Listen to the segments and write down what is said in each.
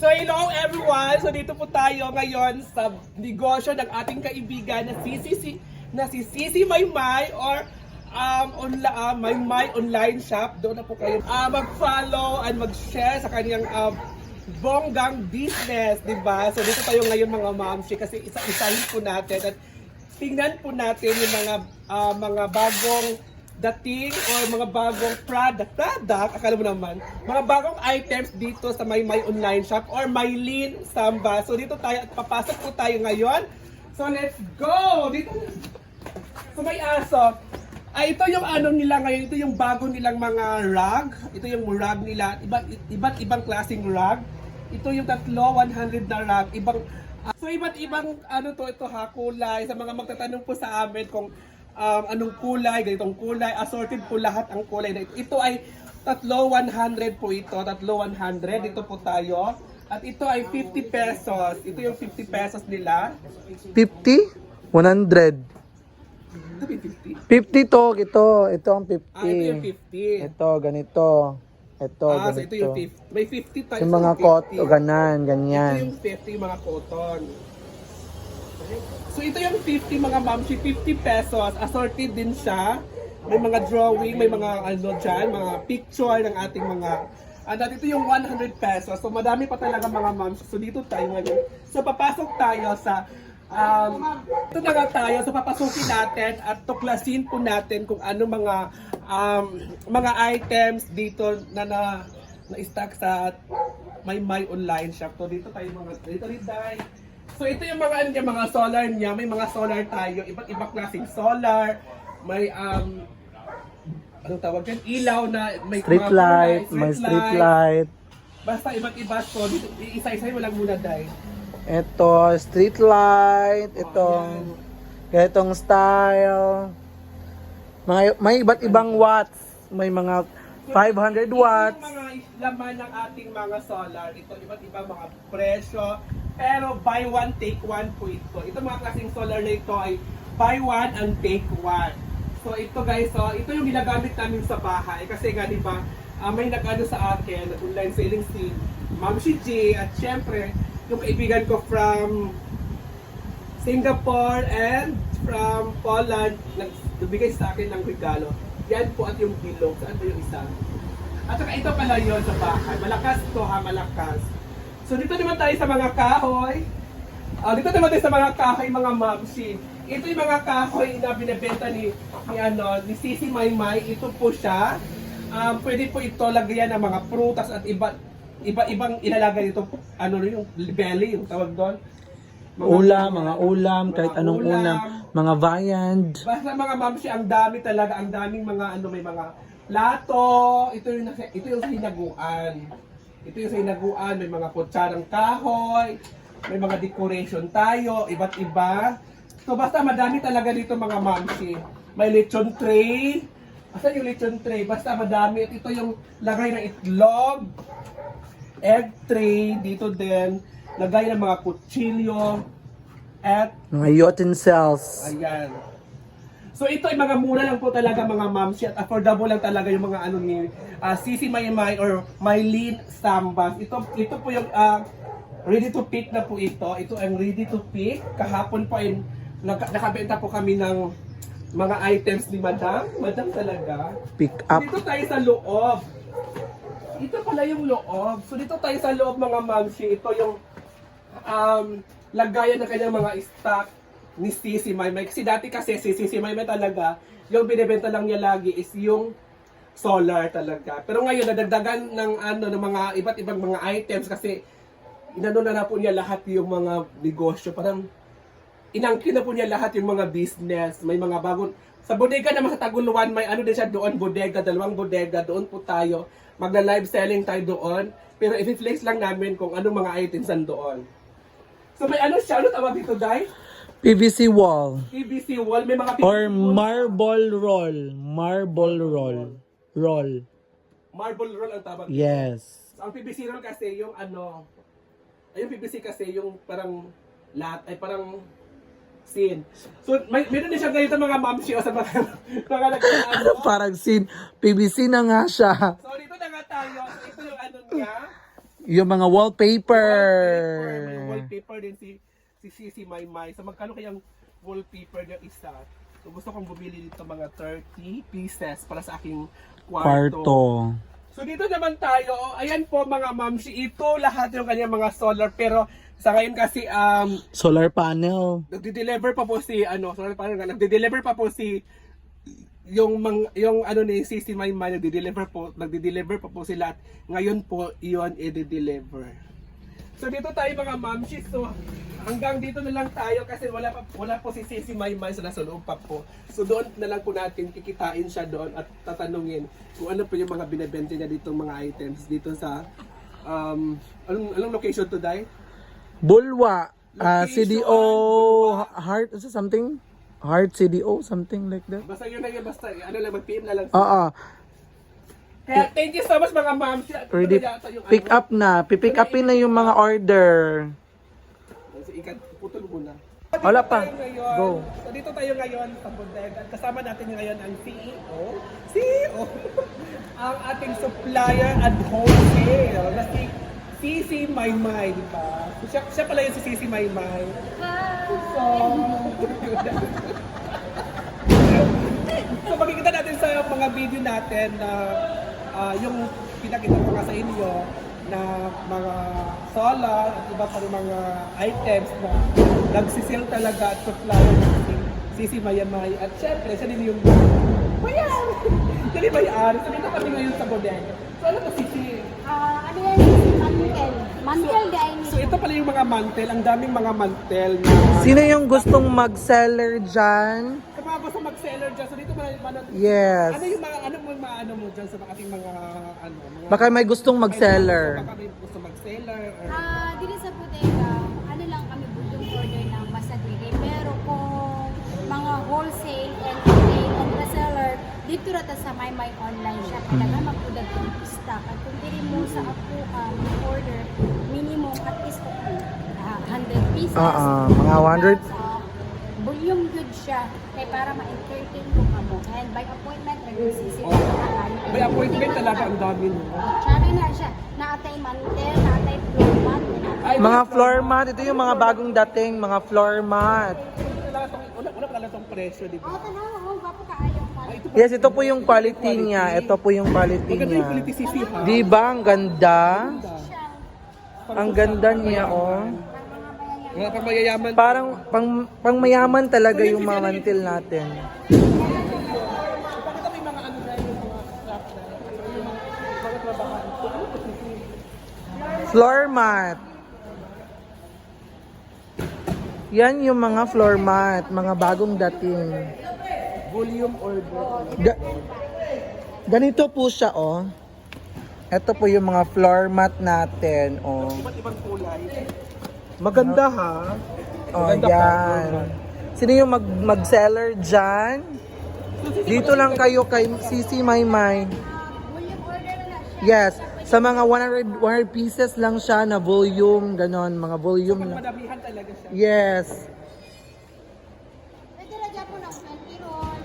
So hello everyone! So dito po tayo ngayon sa negosyo ng ating kaibigan na si Sisi Maymay or Maymay online shop. Doon na po kayo mag-follow and mag-share sa kanyang bonggang business, di ba? So dito tayo ngayon mga mamsi kasi isa-isahin po natin at tingnan po natin yung mga bagong dating or mga bagong product, akala mo naman, mga bagong items dito sa Maymay online shop or Maylin Samba. So dito tayo at papasok po tayo ngayon. So let's go! Dito. So may aso. Ito yung ano nila ngayon, ito yung bago nilang mga rug. Ito yung rug nila, iba't ibang klaseng rug. Ito yung tatlo, 100 na rug. So iba't ibang ano to, ito ha, kulay. Sa mga magtatanong po sa amin kung anong kulay, ganitong kulay, assorted po lahat ang kulay na ito. Ito ay tatlo 100 po ito, tatlo 100, dito po tayo. At ito ay 50 pesos. Ito yung 50 pesos nila. 50? 100. Ito may 50. 50 to, ito ang 50. Ito yung 50. Ito, ganito. Ito, ganito. So ito yung 50. May 50 tayo. Yung mga cotton, Ito ganyan. yung 50, yung mga cotton. So ito yung 50 mga mamsi, 50 pesos. Assorted din siya. May mga drawing, may mga ano dyan, mga picture ng ating mga at ito yung 100 pesos. So madami pa talaga mga mamsi. So dito tayo ngayon. So papasok tayo sa ito na nga tayo. So papasukin natin at tuklasin po natin kung ano mga items dito na stock sa Maymay online shop. So dito tayo dito rin tayo. So ito yung mga solar niya, may mga solar tayo, iba't ibang klaseng solar, may anong tawag yan? Ilaw na may Street mga light, kulay, may street light. Basta iba't iba so dito isa-isa mo lang muna dai. Ito, street light, itong ganitong style. May iba't ibang watts, may mga 500 watts. Ito yung mga laman ng ating mga solar, ito iba't ibang mga presyo. Pero buy one, take one po ito. Ito mga klaseng solar na ito ay buy one and take one. So ito guys, so ito yung ginagamit namin sa bahay. Kasi nga diba, may nag-ano sa akin, online selling si Ma'am Shiji. At syempre, yung kaibigan ko from Singapore and from Poland, nagbigay sa akin ng regalo. Yan po at yung bilog. Saan ba yung isa? At saka ito pala yun sa bahay. Malakas to ha, malakas. So dito naman tayo sa mga kahoy. Mga mamsi. Ito yung mga kahoy na binebenta ni Sisi Maymay. Ito po siya. Pwede po ito lagyan ng mga prutas at iba-ibang ilalagay dito. Ano yung belly, yung tawag doon. Mga ulam, kahit anong ulam. Mga viand. Basta mga mamsi, ang dami talaga. Ang daming mga may mga plato. Ito yung hinaguan. Ito yung sa hinaguan, may mga kutsarang kahoy, may mga decoration tayo, iba't iba. So basta madami talaga dito mga mamsi. May lechon tray. Asan yung lechon tray? Basta madami. At ito yung lagay ng itlog, egg tray, dito din. Lagay ng mga kutsilyo, at Mga utensils. ayan. So ito ay mga mura lang po talaga mga mamsi at affordable lang talaga yung mga ni Sisi Maymay or Maylin Samba. Ito po yung ready to pick na po ito. Ito ang ready to pick. Kahapon pa ay nakabenta po kami ng mga items ni Madam. Madam talaga. Pick up. Dito tayo sa loob. Ito pala yung loob. So dito tayo sa loob mga mamsi. Ito yung lagayan ng kanyang mga stock ni Sisi Maymay. Kasi dati kasi si Sisi Maymay talaga, yung binibenta lang niya lagi is yung solar talaga. Pero ngayon nadagdagan ng ng mga iba't ibang mga items kasi inano na po niya lahat yung mga negosyo. Parang inangkin na po niya lahat yung mga business. May mga bagong sa bodega naman sa Taguluan, may din siya doon, bodega, dalawang bodega, doon po tayo. Magla-live selling tayo doon. Pero i-flex lang namin kung anong mga items nandoon. So may siya, ano tawag dito, guys? PVC wall. PVC wall, may mga PVC Or wall. marble roll. Roll. Marble roll ang tawag. Yes. So, ang PVC roll kasi yung yung PVC kasi yung parang parang scene. So meron din siya ganito mga mamsi o sa mga Parang PVC na nga siya. So dito na nga tayo. So ito yung niya. Yung mga wallpaper. May wallpaper din si Maymay. So magkano kayang wallpaper ng isa? So gusto kong bumili dito mga 30 pieces para sa aking Kwarto. So dito naman tayo, ayan po mga mamsi, ito lahat yung kanyang mga solar, pero sa ngayon kasi Solar panel. nagde-deliver pa po si solar panel nga, nagde-deliver pa po si yung ni Sisi Maymay, nagde-deliver pa po sila at ngayon po iyon i-deliver. So dito tayo mga mamsi, so hanggang dito na lang tayo kasi wala po si Sisi Maymay sa nasa loob pa po. So doon na lang po natin kikitain siya doon at tatanungin kung ano po yung mga binebenta niya dito mga items dito sa anong location to Day? Bulwa. Location, CDO Bulwa. Heart, is it something? Heart CDO, something like that. Basta yun na yun, basta lang, mag-PM na lang. Oo. Kaya thank you so much mga ma'am. Ready, pick up na. Pipick upin na yung mga order. So, putol muna. Wala pa. Go. So dito tayo ngayon sa bodega. Kasama natin ngayon ang CEO. Ang ating supplier and wholesale na si Sisi Maymay, di ba? Siya pala yung si Sisi Maymay. So makikita natin sa mga video natin na yung pinakita ko nga sa inyo na mga solar at iba pa rin mga items na nagsisil talaga at supplier ng Sisi Maymay. At syempre, siya din yung mayari. Siya din may-ari. So dito kami ngayon sa bodega. So ano to Sisi? Ano yan? Mantel. Mantel dahil So ito pala yung mga mantel. Ang daming mga mantel na Sino yung gustong mag-seller dyan? sa mga gusto mag-seller dyan. So dito Yes. ano yung mga ano mo dyan sa ating mga mga Baka may gustong mag-seller. baka may gusto mag-seller or dito sa bodega, ano lang kami yung order ng basta dili. Pero kung mga wholesale and retail and reseller, dito rata sa Maymay online shop. Talaga magpudag yung stock. At kung dili mo sa ako order, minimum at least 100 pieces. Mga 100. Volume good siya. Kaya para ma-entertain mo ka mo. And by appointment, nag-sisi. may appointment talaga ang dami no. Tsaka na siya. Naatay mantel, naatay floor mat. Mga floor mat. Ito yung mga bagong dating, mga floor mat. Una pala itong presyo, di ba? Tanaw, gwapo ka ayaw pa. Yes, ito po yung quality niya. Ito po yung quality Maganda niya. yung quality Sisi ha. Di ba? Ang ganda. Siya. Ang ganda niya, oh. Mga pamayayaman. Parang pang mayaman talaga yung mga mantil natin. Bakit may mga ano na yung mga craft na yung mga trabaho. Floor mat. Yan yung mga floor mat, mga bagong dating. Volume order. Ganito po siya, oh. Ito po yung mga floor mat natin, oh. Iba't ibang kulay. Maganda ha. Oh, Maganda pa, yan. Sino yung mag-seller dyan? Dito lang kayo kay Sisi Maymay. Volume order na siya. Yes, sa mga 100 pieces lang siya na volume, ganon, mga volume lang. Madamihan talaga siya. Yes. Pwede na dyan po ng 20 roll.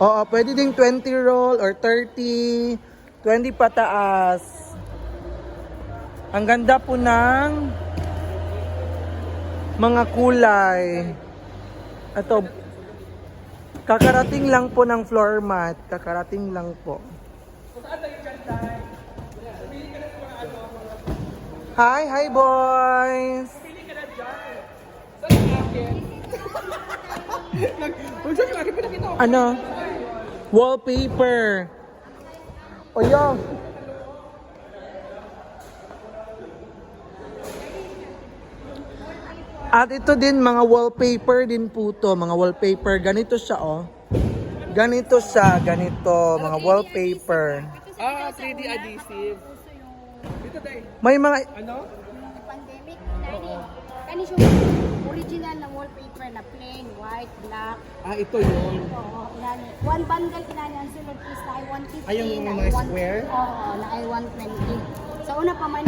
Oo, pwede ding 20 roll or 30, 20 pataas. Ang ganda po ng mga kulay. Ito, kakarating lang po ng floor mat. Kakarating lang po. Hi boys! Pili ka na dyan. Saan yung akin? Huwag siya yung akin, pinakita ko. Ano? Wallpaper. O yun. At ito din, mga wallpaper din po to. Mga wallpaper. Ganito siya, oh. Ganito siya. Ganito. Mga wallpaper. 3D adhesive. Dito tayo. May mga... Ano? Pandemic, kani siya original na wallpaper na plain, white, black. Ito yun. Oo, inani. One bundle inani ang sulod is na I-150. Ay, yung na mga I-1 square? Oo, na I-120. Sa una pa man,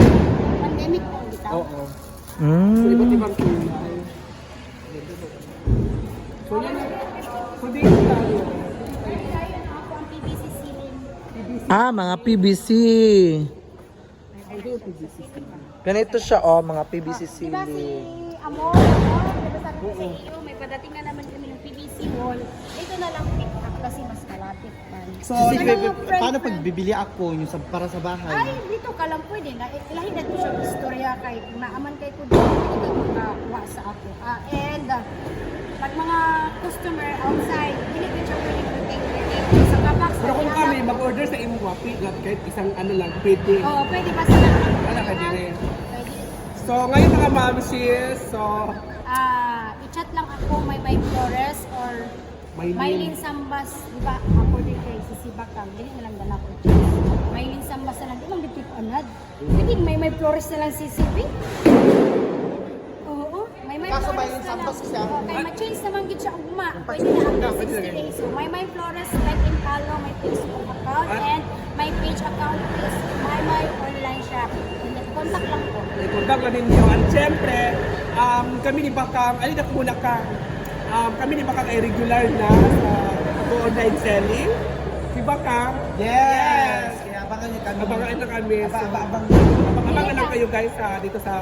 pandemic po bitaw. Oo. So, iba't Mm. ibang kulay. So, yan. So, dito tayo. Ako ang PVC ceiling. Mga PVC. Ito yung PVC. Ganito siya, oh, mga PVC Diba si ceiling. Amor, diba sabi ko sa iyo, may padating na naman kami ng PVC wall. Ito na lang pick up kasi mas malapit man. So, Sa mga friend- Paano pag bibili ako yung para sa bahay? Ay, dito ka lang pwede na. Ilahin natin siya istorya kay kung naaman kay ko dito, hindi ka makakuha sa ako. Pag mga customer outside, hindi ko siya pwede mag-take sa kabox. Pero kung kami mag-order sa imo, kahit isang ano lang, pwede. Oo, pwede ba sa Wala ka din eh. Pwede. So, ngayon mga mamsis, so, I-chat lang ako, may Flores or Maylin. Maylin Sambas, di ba? Ako din kay Sisibakang, hindi na lang dala ko. Maylin Sambas na lang, di lang dito anad. Hindi, may Flores na lang CCP. Oo, may Kaso Flores Maylin na Sambas lang. siya. Oo, kaya ma-change naman gid siya ugma. Pwede na after pwede na 60 rin. days. So, may Flores, like in follow, may Facebook account, and my page account is my online shop. And then, contact lang po. ikundag na ninyo. At syempre, kami ni Bakang, alin na muna ka, kami ni Bakang ay regular na sa online selling. Si Bakang, Yes! Kaya abangan niyo kami. abangan na kami. So, Abang. abangan lang kayo guys dito sa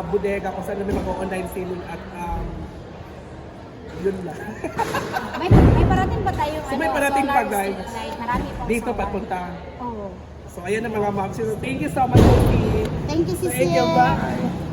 bodega kung saan namin mag-online selling at yun lang. May parating ba tayo? So, may parating pa, solar guys. street light? Marami pong Dito solar. papunta. Oo. So ayan na mga moms. So, thank you so much, Sophie. Thank you, Thank you, Cecil. bye.